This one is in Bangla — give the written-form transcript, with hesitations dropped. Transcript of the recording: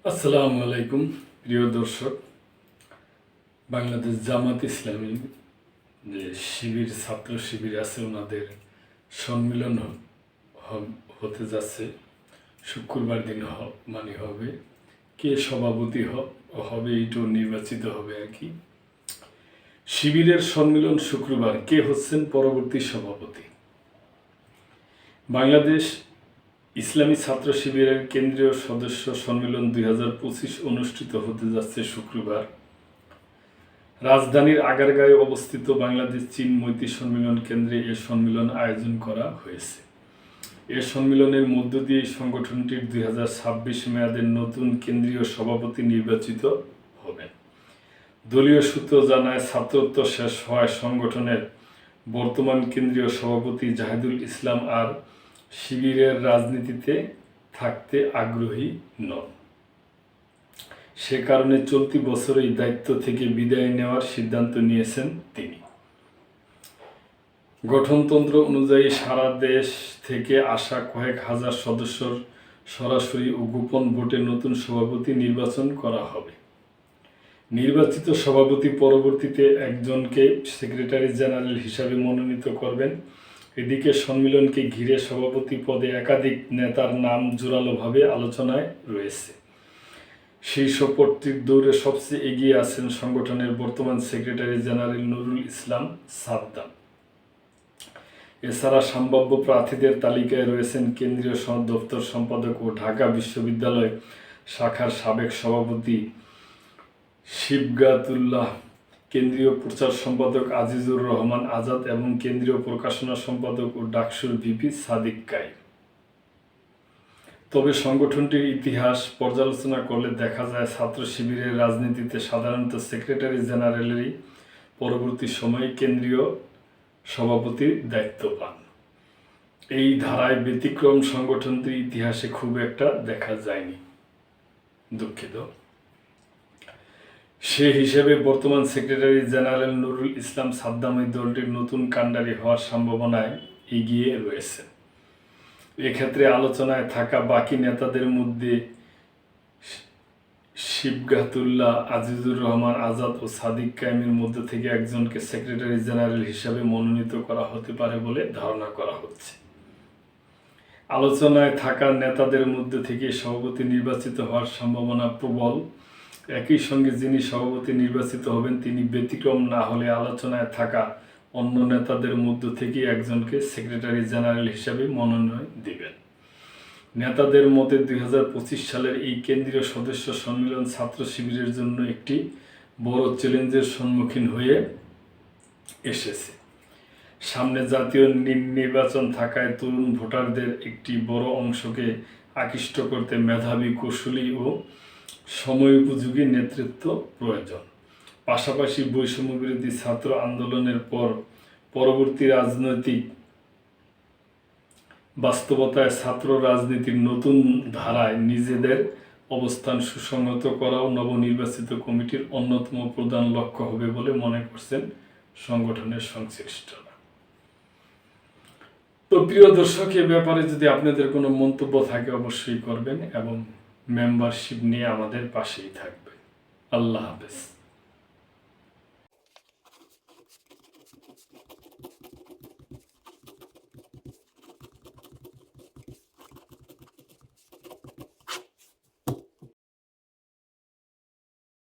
আসসালামু আলাইকুম প্রিয় দর্শক। বাংলাদেশ জামাত ইসলামী যে শিবির ছাত্র শিবির আছে ওনাদের সম্মিলন হতে যাচ্ছে শুক্রবার দিন হবে। কে সভাপতি হবে এইটাও নির্বাচিত হবে আর কি। শিবিরের সম্মিলন শুক্রবার, কে হচ্ছেন পরবর্তী সভাপতি? বাংলাদেশ ইসলামী ছাত্র শিবিরের কেন্দ্রীয় সদস্য সম্মেলন 2025 অনুষ্ঠিত হতে যাচ্ছে শুক্রবার। রাজধানীর আগারগাঁয়ে অবস্থিত বাংলাদেশ চীন মৈত্রী সম্মেলন কেন্দ্রে এ সম্মেলন আয়োজন করা হয়েছে। এ সম্মেলনের মধ্য দিয়ে সংগঠনটির 2026 মেয়াদের নতুন কেন্দ্রীয় সভাপতি নির্বাচিত হবেন। দলীয় সূত্র জানায়, ছাত্রত্ব শেষ হওয়ায় সংগঠনের বর্তমান কেন্দ্রীয় সভাপতি জাহিদুল ইসলাম আর শিবিরের রাজনীতিতে থাকতে আগ্রহী নন। সে কারণে চলতি বছরেই দায়িত্ব থেকে বিদায় নেওয়ার সিদ্ধান্ত নিয়েছেন তিনি। গঠনতন্ত্র অনুযায়ী সারা দেশ থেকে আসা কয়েক হাজার সদস্যর সরাসরি ও গোপন ভোটে নতুন সভাপতি নির্বাচন করা হবে। নির্বাচিত সভাপতি পরবর্তীতে একজনকে সেক্রেটারি জেনারেল হিসাবে মনোনীত করবেন। এদিকে সম্মেলনকে ঘিরে সভাপতি পদে একাধিক নেতার নাম জোরালোভাবে আলোচনায় রয়েছে। শীর্ষ পদটির দৌড়ে সবচেয়ে এগিয়ে আছেন সংগঠনের বর্তমান সেক্রেটারি জেনারেল নুরুল ইসলাম সাদ্দাম। এছাড়া সম্ভাব্য প্রার্থীদের তালিকায় রয়েছেন কেন্দ্রীয় দপ্তর সম্পাদক ও ঢাকা বিশ্ববিদ্যালয় শাখার সাবেক সভাপতি শিবগাতুল্লাহ, কেন্দ্রীয় প্রচার সম্পাদক আজিজুর রহমান আজাদ এবং কেন্দ্রীয় প্রকাশনা সম্পাদক ও ডাকসুর ভিপি সাদিক কাই। তবে সংগঠনটির ইতিহাস পর্যালোচনা করলে দেখা যায়, ছাত্র শিবিরের রাজনীতিতে সাধারণত সেক্রেটারি জেনারেলেরই পরবর্তী সময়ে কেন্দ্রীয় সভাপতির দায়িত্ব পান। এই ধারায় ব্যতিক্রম সংগঠনটির ইতিহাসে খুব একটা দেখা যায়নি, দুঃখিত। সে হিসেবে বর্তমান সেক্রেটারি জেনারেল নুরুল ইসলাম সাদ্দাম এই দলটির নতুন কাণ্ডারি হওয়ার সম্ভাবনায় এগিয়ে রয়েছে। এক্ষেত্রে আলোচনায় থাকা বাকি নেতাদের মধ্যে শিবগাতুল্লাহ, আজিজুর রহমান আজাদ ও সাদিক কায়েমের মধ্যে থেকে একজনকে সেক্রেটারি জেনারেল হিসাবে মনোনীত করা হতে পারে বলে ধারণা করা হচ্ছে। আলোচনায় থাকা নেতাদের মধ্যে থেকে সভাপতি নির্বাচিত হওয়ার সম্ভাবনা প্রবল। একই সঙ্গে যিনি সভাপতি নির্বাচিত হবেন তিনি ব্যতিক্রম না হলে আলোচনায় থাকা অন্য নেতাদের মধ্য থেকে একজনকে সেক্রেটারি জেনারেল হিসাবে মনোনয়ন দিবেন। নেতাদের মতে 2025 সালের এই কেন্দ্রীয় সদস্য সম্মেলন ছাত্র শিবিরের জন্য একটি বড় চ্যালেঞ্জের সম্মুখীন হয়ে এসেছে। সামনে জাতীয় নির্বাচন থাকায় তরুণ ভোটারদের একটি বড় অংশকে আকৃষ্ট করতে মেধাবী, কৌশলী ও সময়োপযোগী নেতৃত্ব প্রয়োজন। পাশাপাশি বৈষম্যবিরোধী ছাত্র আন্দোলনের পরবর্তী রাজনৈতিক বাস্তবতায় ছাত্র রাজনীতির নতুন ধারায় নিজেদের অবস্থান সুসংহত করাও নবনির্বাচিত কমিটির অন্যতম প্রধান লক্ষ্য হবে বলে মনে করছেন সংগঠনের সংশ্লিষ্টরা। তো প্রিয় দর্শক, এ ব্যাপারে যদি আপনাদের কোনো মন্তব্য থাকে অবশ্যই করবেন এবং মেম্বারশিপ নিয়ে আমাদের পাশেই থাকবেন। আল্লাহ হাফেজ।